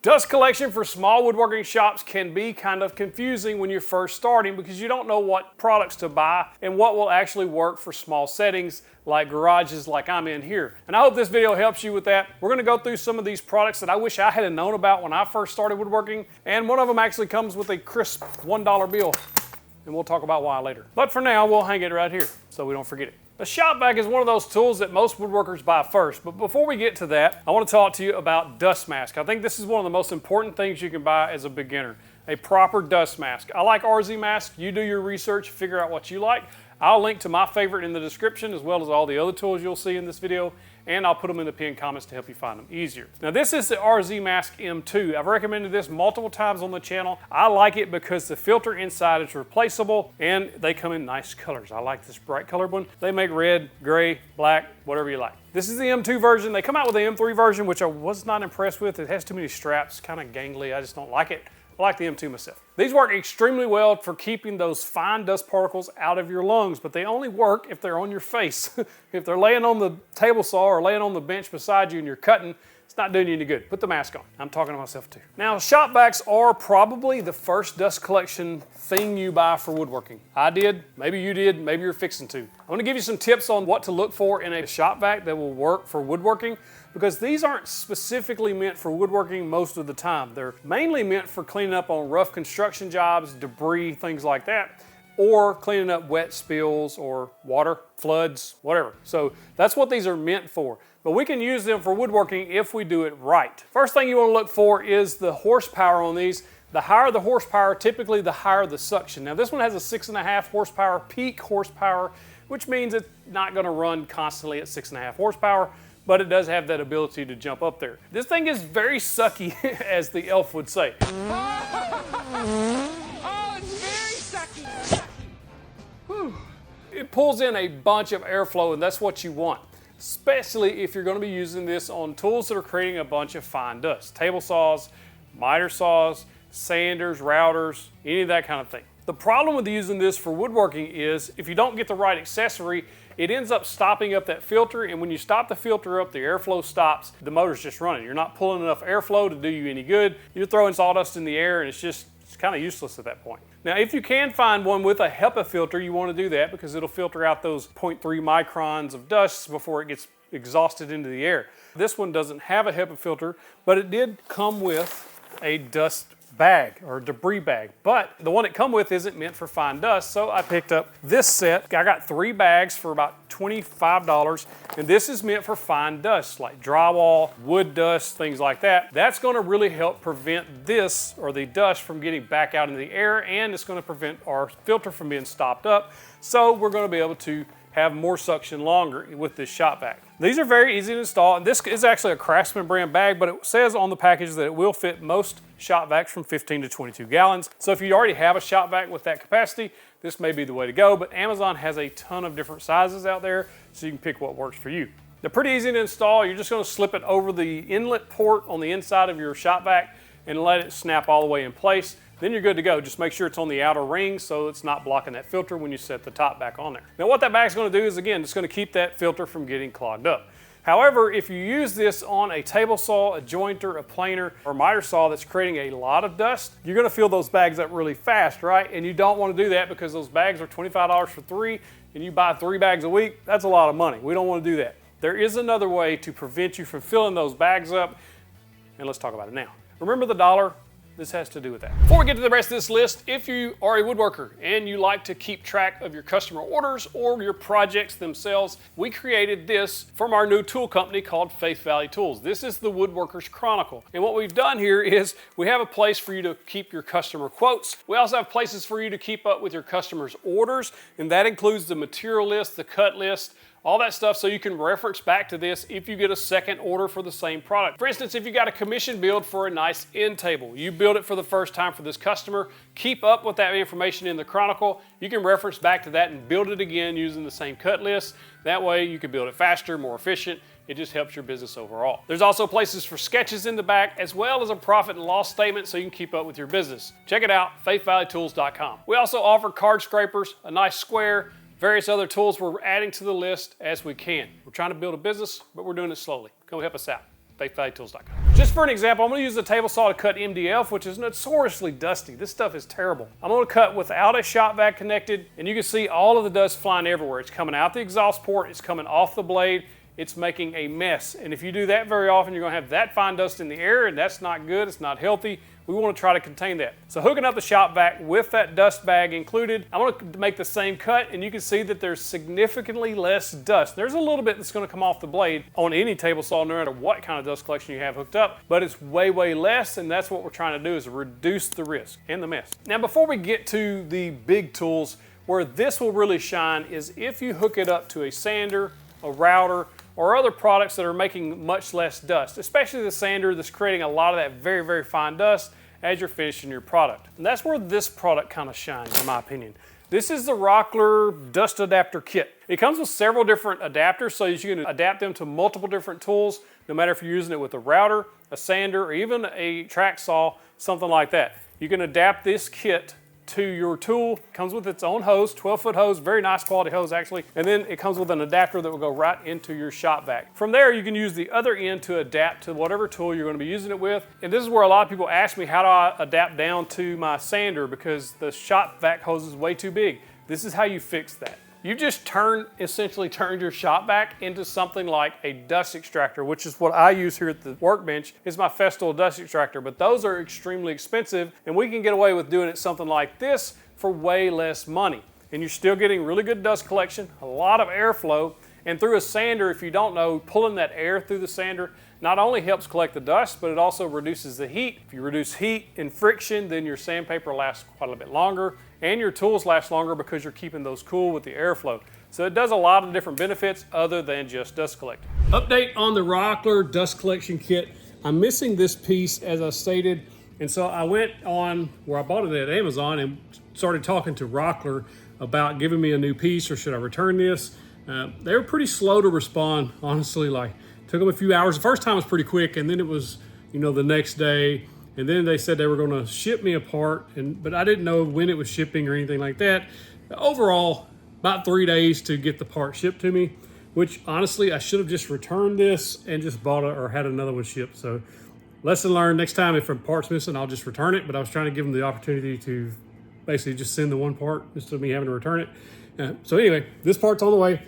Dust collection for small woodworking shops can be kind of confusing when you're first starting because you don't know what products to buy and what will actually work for small settings like garages like I'm in here. And I hope this video helps you with that. We're gonna go through some of these products that I wish I had known about when I first started woodworking, and one of them actually comes with a crisp $1 bill, and we'll talk about why later. But for now, we'll hang it right here so we don't forget it. A shop vac is one of those tools that most woodworkers buy first, but before we get to that, I want to talk to you about dust mask. I think this is one of the most important things you can buy as a beginner, a proper dust mask. I like RZ mask. You do your research, figure out what you like. I'll link to my favorite in the description as well as all the other tools you'll see in this video, and I'll put them in the pinned comments to help you find them easier. Now this is the RZ Mask M2. I've recommended this multiple times on the channel. I like it because the filter inside is replaceable and they come in nice colors. I like this bright colored one. They make red, gray, black, whatever you like. This is the M2 version. They come out with the M3 version, which I was not impressed with. It has too many straps, kind of gangly. I just don't like it. I like the M2 myself. These work extremely well for keeping those fine dust particles out of your lungs, but they only work if they're on your face. If they're laying on the table saw or laying on the bench beside you and you're cutting, it's not doing you any good. Put the mask on. I'm talking to myself too. Now, shop vacs are probably the first dust collection thing you buy for woodworking. I did, maybe you did, maybe you're fixing to. I'm gonna give you some tips on what to look for in a shop vac that will work for woodworking, because these aren't specifically meant for woodworking most of the time. They're mainly meant for cleaning up on rough construction jobs, debris, things like that, or cleaning up wet spills or water, floods, whatever. So that's what these are meant for. But we can use them for woodworking if we do it right. First thing you want to look for is the horsepower on these. The higher the horsepower, typically the higher the suction. Now this one has a 6.5 horsepower peak horsepower, which means it's not going to run constantly at 6.5 horsepower, but it does have that ability to jump up there. This thing is very sucky, as the elf would say. Oh, it's very sucky. Whew. It pulls in a bunch of airflow, and that's what you want, especially if you're going to be using this on tools that are creating a bunch of fine dust. Table saws, miter saws, sanders, routers, any of that kind of thing. The problem with using this for woodworking is if you don't get the right accessory, it ends up stopping up that filter, and when you stop the filter up, the airflow stops, the motor's just running. You're not pulling enough airflow to do you any good. You're throwing sawdust in the air, and it's kind of useless at that point. Now, if you can find one with a HEPA filter, you want to do that because it'll filter out those 0.3 microns of dust before it gets exhausted into the air. This one doesn't have a HEPA filter, but it did come with a dust bag or debris bag, but the one it come with isn't meant for fine dust, so I picked up this set. I got 3 bags for about $25, and this is meant for fine dust like drywall, wood dust, things like that. That's going to really help prevent this or the dust from getting back out into the air, and it's going to prevent our filter from being stopped up, so we're going to be able to have more suction longer with this shop vac. These are very easy to install, and this is actually a Craftsman brand bag, but it says on the package that it will fit most shop vacs from 15 to 22 gallons. So if you already have a shop vac with that capacity, this may be the way to go, but Amazon has a ton of different sizes out there, so you can pick what works for you. They're pretty easy to install. You're just going to slip it over the inlet port on the inside of your shop vac and let it snap all the way in place. Then you're good to go. Just make sure it's on the outer ring so it's not blocking that filter when you set the top back on there. Now what that bag's going to do is, again, it's going to keep that filter from getting clogged up. However, if you use this on a table saw, a jointer, a planer, or miter saw that's creating a lot of dust, you're going to fill those bags up really fast, right? And you don't want to do that because those bags are $25 for 3, and you buy 3 bags a week. That's a lot of money. We don't want to do that. There is another way to prevent you from filling those bags up, and let's talk about it now. Remember the dollar? This has to do with that. Before we get to the rest of this list, if you are a woodworker and you like to keep track of your customer orders or your projects themselves, we created this from our new tool company called Faith Valley Tools. This is the Woodworker's Chronicle. And what we've done here is we have a place for you to keep your customer quotes. We also have places for you to keep up with your customers' orders, and that includes the material list, the cut list, all that stuff, so you can reference back to this if you get a second order for the same product. For instance, if you got a commission build for a nice end table, you build it for the first time for this customer, keep up with that information in the Chronicle. You can reference back to that and build it again using the same cut list. That way you can build it faster, more efficient. It just helps your business overall. There's also places for sketches in the back, as well as a profit and loss statement so you can keep up with your business. Check it out, faithvalleytools.com. We also offer card scrapers, a nice square, various other tools we're adding to the list as we can. We're trying to build a business, but we're doing it slowly. Come help us out. faithvalleytools.com. Just for an example, I'm going to use a table saw to cut MDF, which is notoriously dusty. This stuff is terrible. I'm going to cut without a shop vac connected, and you can see all of the dust flying everywhere. It's coming out the exhaust port, it's coming off the blade, it's making a mess. And if you do that very often, you're going to have that fine dust in the air, and that's not good, it's not healthy. We want to try to contain that. So hooking up the shop vac with that dust bag included, I'm going to make the same cut, and you can see that there's significantly less dust. There's a little bit that's going to come off the blade on any table saw, no matter what kind of dust collection you have hooked up, but it's way, way less, and that's what we're trying to do, is reduce the risk and the mess. Now, before we get to the big tools, where this will really shine is if you hook it up to a sander, a router, or other products that are making much less dust, especially the sander that's creating a lot of that very, very fine dust as you're finishing your product. And that's where this product kind of shines, in my opinion. This is the Rockler Dust Adapter Kit. It comes with several different adapters, so you can adapt them to multiple different tools, no matter if you're using it with a router, a sander, or even a track saw, something like that. You can adapt this kit to your tool. It comes with its own hose, 12-foot hose, very nice quality hose actually, and then it comes with an adapter that will go right into your shop vac. From there, you can use the other end to adapt to whatever tool you're going to be using it with. And this is where a lot of people ask me, how do I adapt down to my sander, because the shop vac hose is way too big. This is how you fix that. You just essentially turned your shop vac into something like a dust extractor, which is what I use here at the workbench, is my Festool dust extractor, but those are extremely expensive, and we can get away with doing it something like this for way less money. And you're still getting really good dust collection, a lot of airflow, and through a sander, if you don't know, pulling that air through the sander not only helps collect the dust, but it also reduces the heat. If you reduce heat and friction, then your sandpaper lasts quite a bit longer, and your tools last longer because you're keeping those cool with the airflow. So it does a lot of different benefits other than just dust collecting. Update on the Rockler Dust Collection Kit. I'm missing this piece, as I stated, and so I went on where I bought it at Amazon and started talking to Rockler about giving me a new piece, or should I return this. They were pretty slow to respond, honestly. Like, took them a few hours. The first time was pretty quick, and then it was, the next day. And then they said they were going to ship me a part, but I didn't know when it was shipping or anything like that. Overall, about 3 days to get the part shipped to me, which honestly, I should have just returned this and just bought it or had another one shipped. So lesson learned, next time if a part's missing, I'll just return it. But I was trying to give them the opportunity to basically just send the one part instead of me having to return it. So anyway, this part's on the way.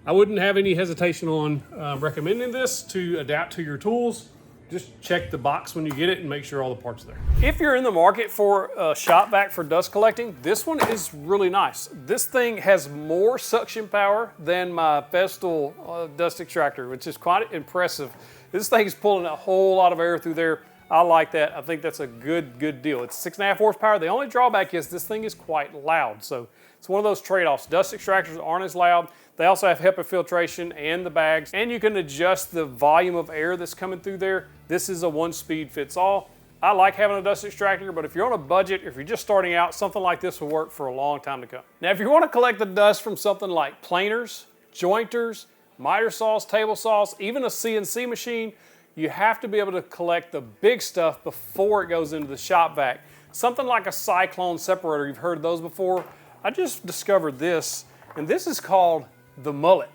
I wouldn't have any hesitation on recommending this to adapt to your tools. Just check the box when you get it and make sure all the parts are there. If you're in the market for a shop vac for dust collecting, this one is really nice. This thing has more suction power than my Festool dust extractor, which is quite impressive. This thing is pulling a whole lot of air through there. I like that. I think that's a good deal. It's 6.5 horsepower. The only drawback is this thing is quite loud. So it's one of those trade-offs. Dust extractors aren't as loud. They also have HEPA filtration and the bags, and you can adjust the volume of air that's coming through there. This is a one-speed fits all. I like having a dust extractor, but if you're on a budget, if you're just starting out, something like this will work for a long time to come. Now, if you want to collect the dust from something like planers, jointers, miter saws, table saws, even a CNC machine, you have to be able to collect the big stuff before it goes into the shop vac. Something like a Cyclone separator, you've heard of those before. I just discovered this, and this is called the Mullet.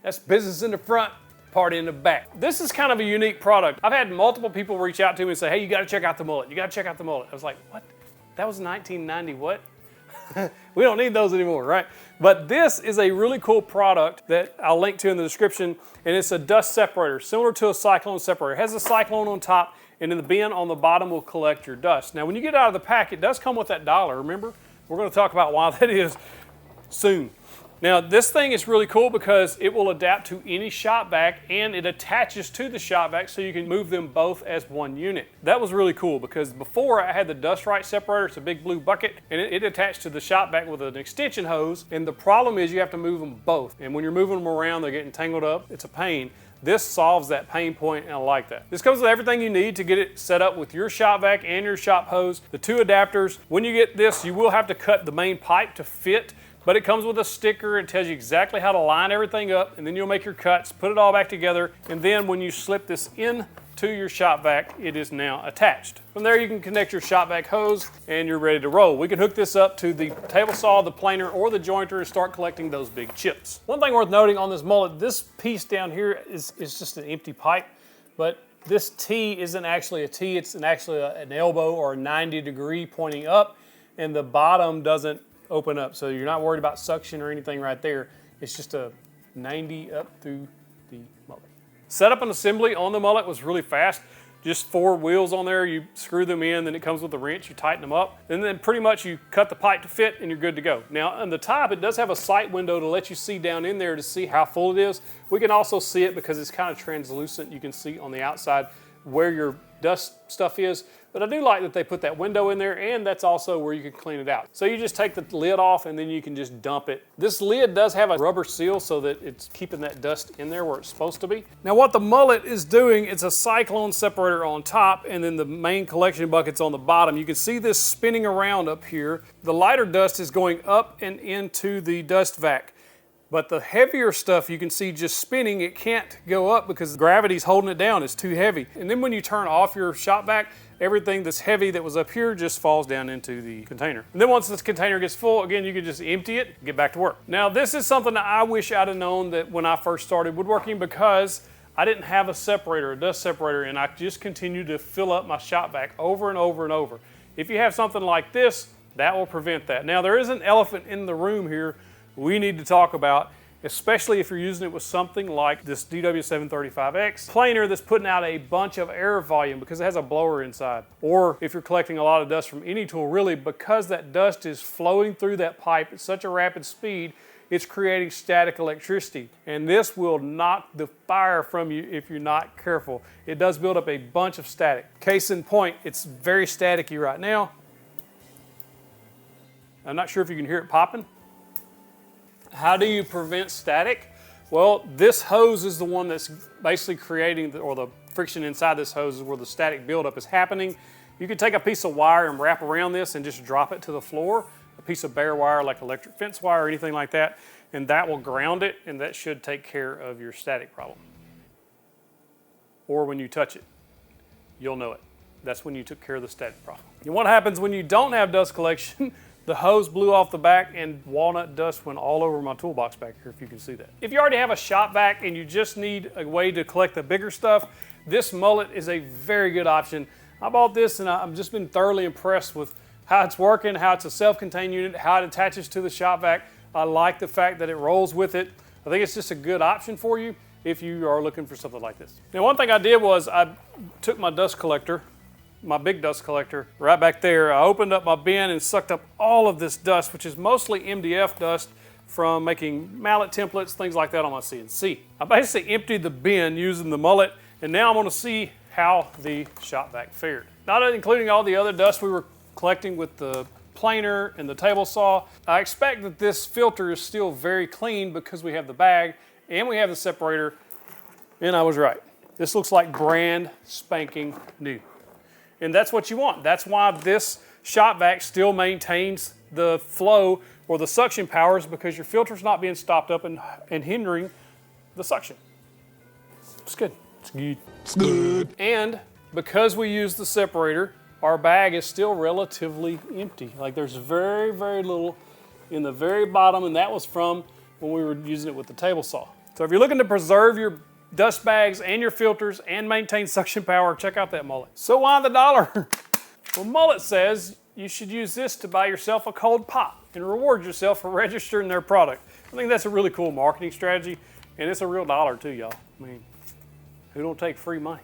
That's business in the front, party in the back. This is kind of a unique product. I've had multiple people reach out to me and say, hey, you gotta check out the Mullet. You gotta check out the Mullet. I was like, what? That was 1990 what? We don't need those anymore, right? But this is a really cool product that I'll link to in the description, and it's a dust separator, similar to a Cyclone separator. It has a Cyclone on top, and then the bin on the bottom will collect your dust. Now, when you get out of the pack, it does come with that dollar, remember? We're gonna talk about why that is soon. Now, this thing is really cool because it will adapt to any shop vac, and it attaches to the shop vac so you can move them both as one unit. That was really cool because before I had the Dust Right separator, it's a big blue bucket, and it attached to the shop vac with an extension hose, and the problem is you have to move them both. And when you're moving them around, they're getting tangled up. It's a pain. This solves that pain point, and I like that. This comes with everything you need to get it set up with your shop vac and your shop hose. The two adapters. When you get this, you will have to cut the main pipe to fit, but it comes with a sticker and tells you exactly how to line everything up, and then you'll make your cuts, put it all back together, and then when you slip this in to your shop vac, it is now attached. From there, you can connect your shop vac hose, and you're ready to roll. We can hook this up to the table saw, the planer, or the jointer and start collecting those big chips. One thing worth noting on this Mullet, this piece down here is just an empty pipe, but This T isn't actually a T, it's actually an elbow or a 90-degree pointing up, and the bottom doesn't open up. So you're not worried about suction or anything right there. It's just a 90 up through the mullet. Setup and assembly on the mullet was really fast. Just 4 wheels on there, you screw them in, then it comes with a wrench, you tighten them up, and then pretty much you cut the pipe to fit and you're good to go. Now on the top, it does have a sight window to let you see down in there to see how full it is. We can also see it because it's kind of translucent. You can see on the outside where your dust stuff is, but I do like that they put that window in there, and that's also where you can clean it out. So you just take the lid off and then you can just dump it. This lid does have a rubber seal so that it's keeping that dust in there where it's supposed to be. Now what the Mullet is doing, it's a Cyclone separator on top and then the main collection bucket's on the bottom. You can see this spinning around up here. The lighter dust is going up and into the dust vac. But the heavier stuff you can see just spinning, it can't go up because gravity's holding it down, it's too heavy. And then when you turn off your shop vac, everything that's heavy that was up here just falls down into the container. And then once this container gets full, again, you can just empty it, get back to work. Now this is something that I wish I'd have known that when I first started woodworking, because I didn't have a separator, a dust separator, and I just continued to fill up my shop vac over and over and over. If you have something like this, that will prevent that. Now there is an elephant in the room here we need to talk about, especially if you're using it with something like this DW735X planer that's putting out a bunch of air volume because it has a blower inside. Or if you're collecting a lot of dust from any tool, really, because that dust is flowing through that pipe at such a rapid speed, it's creating static electricity. And this will knock the fire from you if you're not careful. It does build up a bunch of static. Case in point, it's very staticky right now. I'm not sure if you can hear it popping. How do you prevent static? Well, this hose is the one that's basically creating, the friction inside this hose is where the static buildup is happening. You can take a piece of wire and wrap around this and just drop it to the floor, a piece of bare wire like electric fence wire or anything like that, and that will ground it, and that should take care of your static problem. Or when you touch it, you'll know it. That's when you took care of the static problem. And what happens when you don't have dust collection? The hose blew off the back and walnut dust went all over my toolbox back here, if you can see that. If you already have a shop vac and you just need a way to collect the bigger stuff, this Mullet is a very good option. I bought this and I've just been thoroughly impressed with how it's working, how it's a self-contained unit, how it attaches to the shop vac. I like the fact that it rolls with it. I think it's just a good option for you if you are looking for something like this. Now one thing I did was I took my dust collector, my big dust collector right back there. I opened up my bin and sucked up all of this dust, which is mostly MDF dust from making mallet templates, things like that on my CNC. I basically emptied the bin using the Mullet, and now I'm going to see how the shop vac fared. Not including all the other dust we were collecting with the planer and the table saw. I expect that this filter is still very clean because we have the bag and we have the separator, and I was right. This looks like brand spanking new. And that's what you want. That's why this shop vac still maintains the flow or the suction powers, because your filter's not being stopped up and hindering the suction. It's good. It's good. It's good. And because we use the separator, our bag is still relatively empty. Like there's very, very little in the very bottom, and that was from when we were using it with the table saw. So if you're looking to preserve your dust bags and your filters and maintain suction power, check out that Mullet. So why the $1? Well, Mullet says you should use this to buy yourself a cold pop and reward yourself for registering their product. I think that's a really cool marketing strategy, and it's a real $1 too, y'all. I mean, who don't take free money?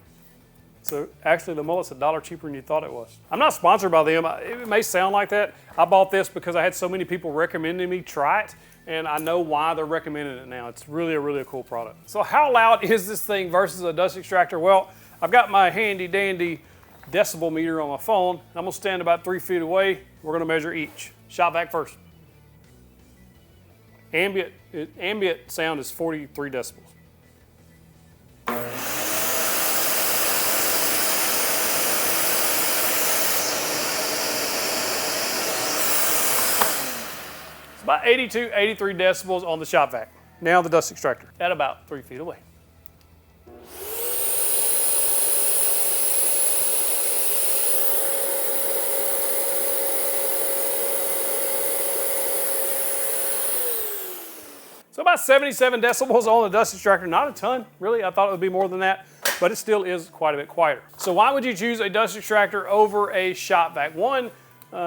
So actually the Mullet's $1 cheaper than you thought it was. I'm not sponsored by them. It may sound like that. I bought this because I had so many people recommending me try it, and I know why they're recommending it now. It's really a cool product. So how loud is this thing versus a dust extractor? Well, I've got my handy dandy decibel meter on my phone. I'm gonna stand about 3 feet away. We're gonna measure each. Shop vac first. Ambient sound is 43 decibels. About 82, 83 decibels on the shop vac. Now the dust extractor at about 3 feet away. So about 77 decibels on the dust extractor, not a ton, really. I thought it would be more than that. but it still is quite a bit quieter. So why would you choose a dust extractor over a shop vac? One,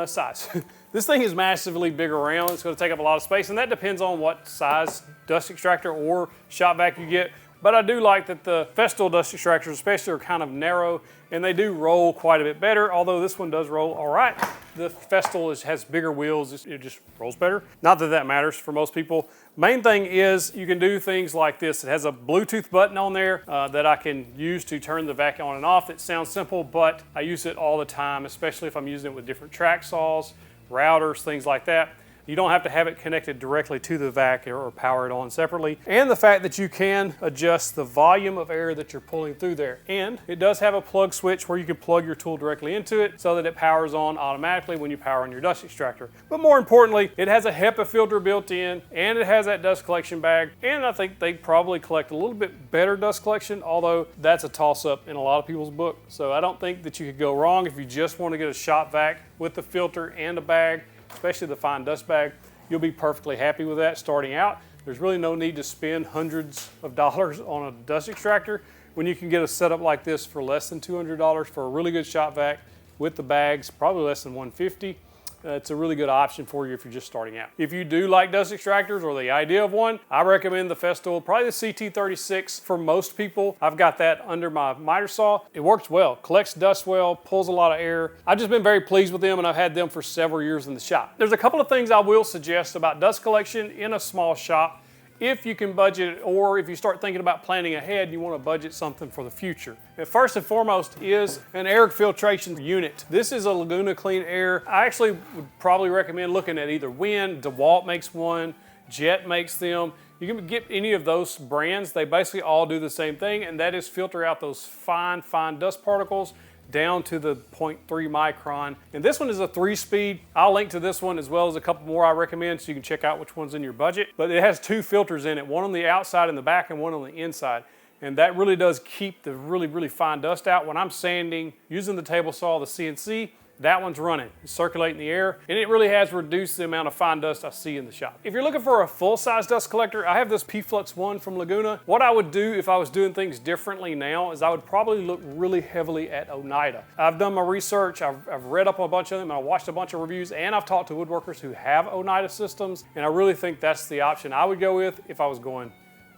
size. This thing is massively big around. It's going to take up a lot of space, and that depends on what size dust extractor or shop vac you get. But I do like that the Festool dust extractors especially are kind of narrow, and they do roll quite a bit better, although this one does roll all right. The Festool has bigger wheels, it just rolls better. Not that that matters for most people. Main thing is you can do things like this. It has a Bluetooth button on there that I can use to turn the vac on and off. It sounds simple, but I use it all the time, especially if I'm using it with different track saws, routers, things like that. You don't have to have it connected directly to the vac or power it on separately. And the fact that you can adjust the volume of air that you're pulling through there. And it does have a plug switch where you can plug your tool directly into it so that it powers on automatically when you power on your dust extractor. But more importantly, it has a HEPA filter built in, and it has that dust collection bag. And I think they probably collect a little bit better dust collection, although that's a toss-up in a lot of people's book. So I don't think that you could go wrong if you just want to get a shop vac with the filter and a bag, especially the fine dust bag. You'll be perfectly happy with that starting out. There's really no need to spend hundreds of dollars on a dust extractor when you can get a setup like this for less than $200 for a really good shop vac with the bags, probably less than $150. It's a really good option for you if you're just starting out. If you do like dust extractors or the idea of one, I recommend the Festool, probably the CT36 for most people. I've got that under my miter saw. It works well, collects dust well, pulls a lot of air. I've just been very pleased with them, and I've had them for several years in the shop. There's a couple of things I will suggest about dust collection in a small shop. If you can budget it, or if you start thinking about planning ahead, you want to budget something for the future. And first and foremost is an air filtration unit. This is a Laguna Clean Air. I actually would probably recommend looking at either Wind, DeWalt makes one, Jet makes them. You can get any of those brands. They basically all do the same thing, and that is filter out those fine dust particles down to the 0.3 micron. And this one is a 3-speed. I'll link to this one as well as a couple more I recommend so you can check out which one's in your budget. But it has 2 filters in it, one on the outside in the back and one on the inside. And that really does keep the really fine dust out. When I'm sanding, using the table saw, the CNC, that one's running, it's circulating the air, and it really has reduced the amount of fine dust I see in the shop. If you're looking for a full-size dust collector, I have this P-Flux 1 from Laguna. What I would do if I was doing things differently now is I would probably look really heavily at Oneida. I've done my research, I've read up on a bunch of them, and I watched a bunch of reviews, and I've talked to woodworkers who have Oneida systems, and I really think that's the option I would go with if I was doing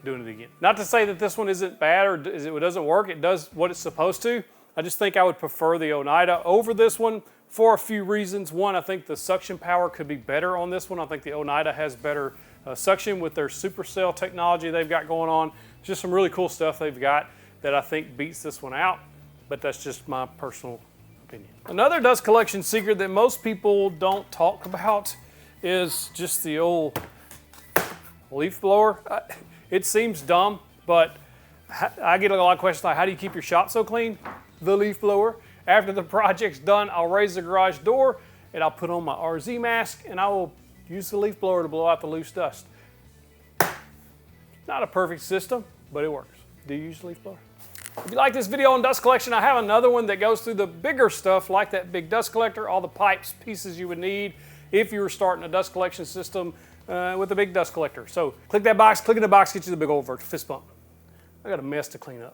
it again. Not to say that this one isn't bad or it doesn't work, it does what it's supposed to. I just think I would prefer the Oneida over this one for a few reasons. One, I think the suction power could be better on this one. I think the Oneida has better suction with their supercell technology they've got going on. Just some really cool stuff they've got that I think beats this one out, but that's just my personal opinion. Another dust collection secret that most people don't talk about is just the old leaf blower. It seems dumb, but I get a lot of questions like, how do you keep your shop so clean? The leaf blower. After the project's done, I'll raise the garage door and I'll put on my RZ mask and I will use the leaf blower to blow out the loose dust. Not a perfect system, but it works. Do you use the leaf blower? If you like this video on dust collection, I have another one that goes through the bigger stuff like that big dust collector, all the pipes, pieces you would need if you were starting a dust collection system with a big dust collector. So click that box, click in the box, get you the big old fist bump. I got a mess to clean up.